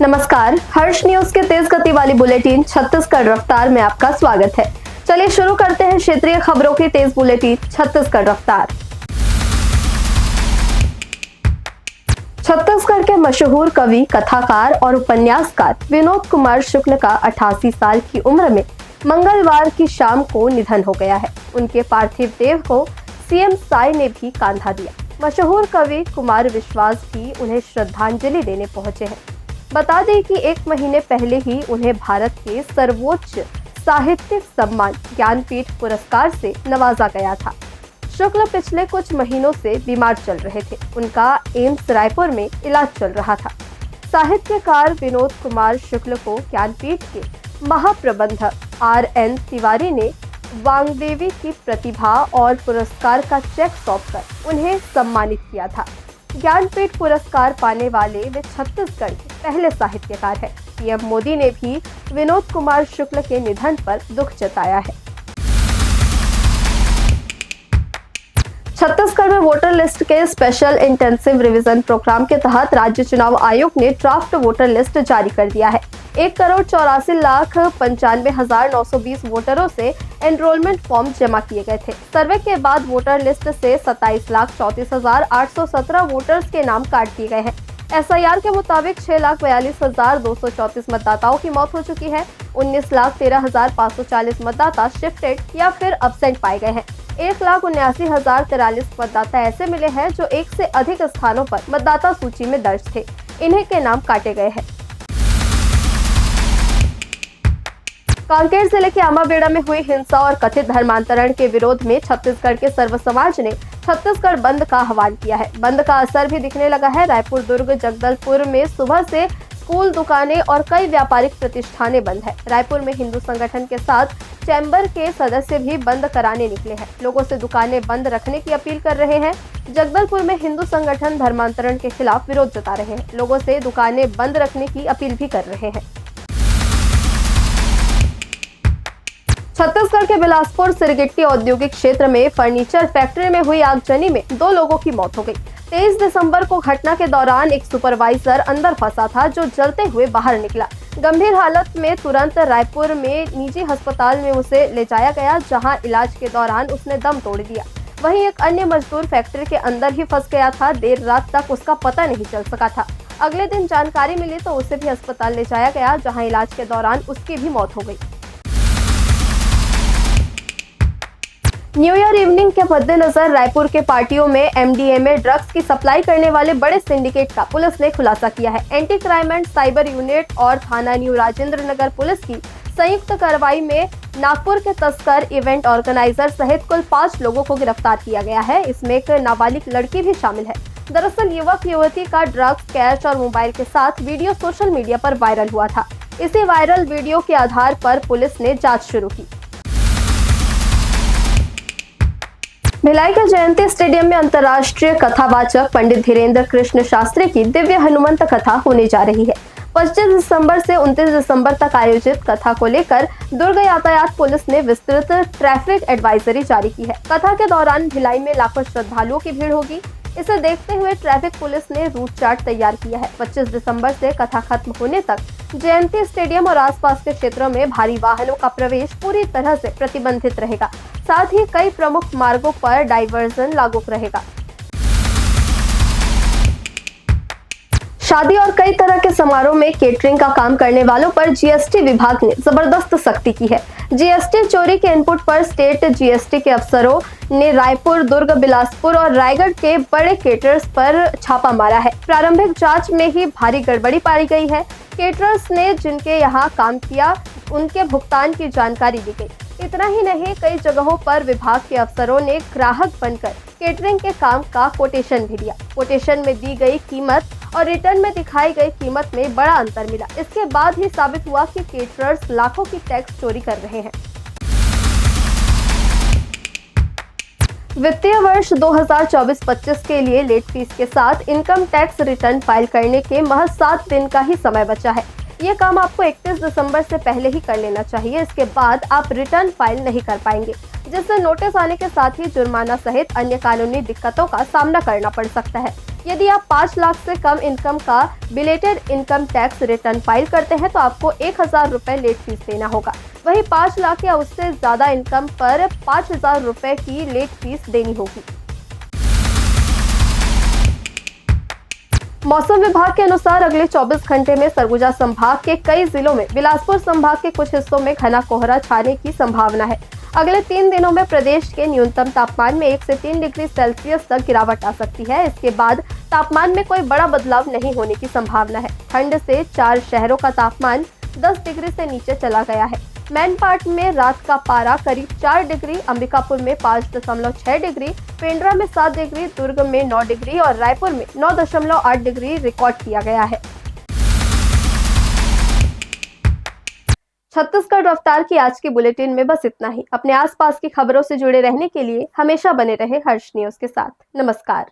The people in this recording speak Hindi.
नमस्कार, हर्ष न्यूज के तेज गति वाली बुलेटिन छत्तीसगढ़ रफ्तार में आपका स्वागत है। चलिए शुरू करते हैं क्षेत्रीय खबरों की तेज बुलेटिन छत्तीसगढ़ रफ्तार। छत्तीसगढ़ के मशहूर कवि, कथाकार और उपन्यासकार विनोद कुमार शुक्ल का 88 साल की उम्र में मंगलवार की शाम को निधन हो गया है। उनके पार्थिव देह को सीएम साई ने भी कांधा दिया। मशहूर कवि कुमार विश्वास भी उन्हें श्रद्धांजलि देने पहुंचे हैं। बता दें कि एक महीने पहले ही उन्हें भारत के सर्वोच्च साहित्यिक सम्मान ज्ञानपीठ पुरस्कार से नवाजा गया था। शुक्ल पिछले कुछ महीनों से बीमार चल रहे थे। उनका एम्स रायपुर में इलाज चल रहा था। साहित्यकार विनोद कुमार शुक्ल को ज्ञानपीठ के महाप्रबंधक RN तिवारी ने वाग्देवी की प्रतिभा और पुरस्कार का चेक सौंपकर उन्हें सम्मानित किया था। ज्ञानपीठ पुरस्कार पाने वाले वे छत्तीसगढ़ के पहले साहित्यकार हैं। पीएम मोदी ने भी विनोद कुमार शुक्ल के निधन पर दुख जताया है। छत्तीसगढ़ में वोटर लिस्ट के स्पेशल इंटेंसिव रिवीजन प्रोग्राम के तहत राज्य चुनाव आयोग ने ड्राफ्ट वोटर लिस्ट जारी कर दिया है। 1,84,95,920 वोटरों से एनरोलमेंट फॉर्म जमा किए गए थे। सर्वे के बाद वोटर लिस्ट से 27,34,817 वोटर्स के नाम काट दिए गए हैं। SIR के मुताबिक 6,42,234 मतदाताओं की मौत हो चुकी है। 19,13,540 मतदाता शिफ्टेड या फिर अब्सेंट पाए गए हैं। 1,79,043 मतदाता ऐसे मिले हैं जो एक से अधिक स्थानों पर मतदाता सूची में दर्ज थे। इन्हीं के नाम काटे गए हैं। कांकेर जिले के आमाबेड़ा में हुई हिंसा और कथित धर्मांतरण के विरोध में छत्तीसगढ़ के सर्व समाज ने छत्तीसगढ़ बंद का आह्वान किया है। बंद का असर भी दिखने लगा है। रायपुर, दुर्ग, जगदलपुर में सुबह से स्कूल, दुकानें और कई व्यापारिक प्रतिष्ठानें बंद है। रायपुर में हिंदू संगठन के साथ चैम्बर के सदस्य भी बंद कराने निकले हैं। लोगों से दुकानें बंद रखने की अपील कर रहे हैं। जगदलपुर में हिंदू संगठन धर्मांतरण के खिलाफ विरोध जता रहे हैं। लोगों से दुकानें बंद रखने की अपील भी कर रहे हैं। छत्तीसगढ़ के बिलासपुर सिरगिट्टी औद्योगिक क्षेत्र में फर्नीचर फैक्ट्री में हुई आगजनी में 2 लोगों की मौत हो गई। 23 दिसंबर को घटना के दौरान एक सुपरवाइजर अंदर फंसा था जो जलते हुए बाहर निकला। गंभीर हालत में तुरंत रायपुर में निजी अस्पताल में उसे ले जाया गया, जहां इलाज के दौरान उसने दम तोड़ दिया। वहीं एक अन्य मजदूर फैक्ट्री के अंदर ही फंस गया था। देर रात तक उसका पता नहीं चल सका था। अगले दिन जानकारी मिली तो उसे भी अस्पताल ले जाया गया, जहाँ इलाज के दौरान उसकी भी मौत हो गई। न्यू ईयर इवनिंग के मद्देनजर रायपुर के पार्टियों में MDMA ड्रग्स की सप्लाई करने वाले बड़े सिंडिकेट का पुलिस ने खुलासा किया है। Anti crime and cyber unit और थाना न्यू राजेंद्र नगर पुलिस की संयुक्त कार्रवाई में नागपुर के तस्कर, इवेंट ऑर्गेनाइजर सहित कुल 5 लोगों को गिरफ्तार किया गया है। इसमें एक नाबालिग लड़की भी शामिल है। दरअसल युवक युवती का ड्रग्स, कैश और मोबाइल के साथ वीडियो सोशल मीडिया पर वायरल हुआ था। इसी वायरल वीडियो के आधार पर पुलिस ने जाँच शुरू की। भिलाई के जयंती स्टेडियम में अंतर्राष्ट्रीय कथावाचक पंडित धीरेन्द्र कृष्ण शास्त्री की दिव्य हनुमंत कथा होने जा रही है। 25 दिसंबर से 29 दिसंबर तक आयोजित कथा को लेकर दुर्ग यातायात पुलिस ने विस्तृत ट्रैफिक एडवाइजरी जारी की है। कथा के दौरान भिलाई में लाखों श्रद्धालुओं की भीड़ होगी। इसे देखते हुए ट्रैफिक पुलिस ने रूट चार्ट तैयार किया है। 25 दिसंबर से कथा खत्म होने तक जयंती स्टेडियम और आसपास के क्षेत्रों में भारी वाहनों का प्रवेश पूरी तरह से प्रतिबंधित रहेगा। साथ ही कई प्रमुख मार्गों पर डाइवर्जन लागू रहेगा। शादी और कई तरह के समारोह में केटरिंग का काम करने वालों पर GST विभाग ने जबरदस्त सख्ती की है। GST चोरी के इनपुट पर स्टेट GST के अफसरों ने रायपुर, दुर्ग, बिलासपुर और रायगढ़ के बड़े केटरर्स पर छापा मारा है। प्रारंभिक जांच में ही भारी गड़बड़ी पाई गई है। केटरर्स ने जिनके यहाँ काम किया उनके भुगतान की जानकारी दी गई। इतना ही नहीं, कई जगहों पर विभाग के अफसरों ने ग्राहक बनकर केटरिंग के काम का कोटेशन भी दिया। कोटेशन में दी गई कीमत और रिटर्न में दिखाई गई कीमत में बड़ा अंतर मिला। इसके बाद ही साबित हुआ कि केटरर्स लाखों की टैक्स चोरी कर रहे हैं। वित्तीय वर्ष 2024-25 के लिए लेट फीस के साथ इनकम टैक्स रिटर्न फाइल करने के महज 7 दिन का ही समय बचा है। ये काम आपको 31 दिसंबर से पहले ही कर लेना चाहिए। इसके बाद आप रिटर्न फाइल नहीं कर पाएंगे। जिससे नोटिस आने के साथ ही जुर्माना सहित अन्य कानूनी दिक्कतों का सामना करना पड़ सकता है। यदि आप 5 लाख से कम इनकम का belated income tax return file करते हैं तो आपको 1,000 रुपए लेट फीस देना होगा। वहीं 5 लाख या उससे ज्यादा इनकम पर 5,000 रुपए की लेट फीस देनी होगी। मौसम विभाग के अनुसार अगले 24 घंटे में सरगुजा संभाग के कई जिलों में, बिलासपुर संभाग के कुछ हिस्सों में घना कोहरा छाने की संभावना है। अगले 3 दिनों में प्रदेश के न्यूनतम तापमान में 1 से 3 डिग्री सेल्सियस तक गिरावट आ सकती है। इसके बाद तापमान में कोई बड़ा बदलाव नहीं होने की संभावना है। ठंड से 4 शहरों का तापमान 10 डिग्री से नीचे चला गया है। मैनपाट में रात का पारा करीब 4 डिग्री, अंबिकापुर में 5.6 डिग्री, पेंड्रा में 7 डिग्री, दुर्ग में 9 डिग्री और रायपुर में 9.8 डिग्री रिकॉर्ड किया गया है। छत्तीसगढ़ रफ्तार की आज की बुलेटिन में बस इतना ही। अपने आसपास की खबरों से जुड़े रहने के लिए हमेशा बने रहे हर्ष न्यूज के साथ। नमस्कार।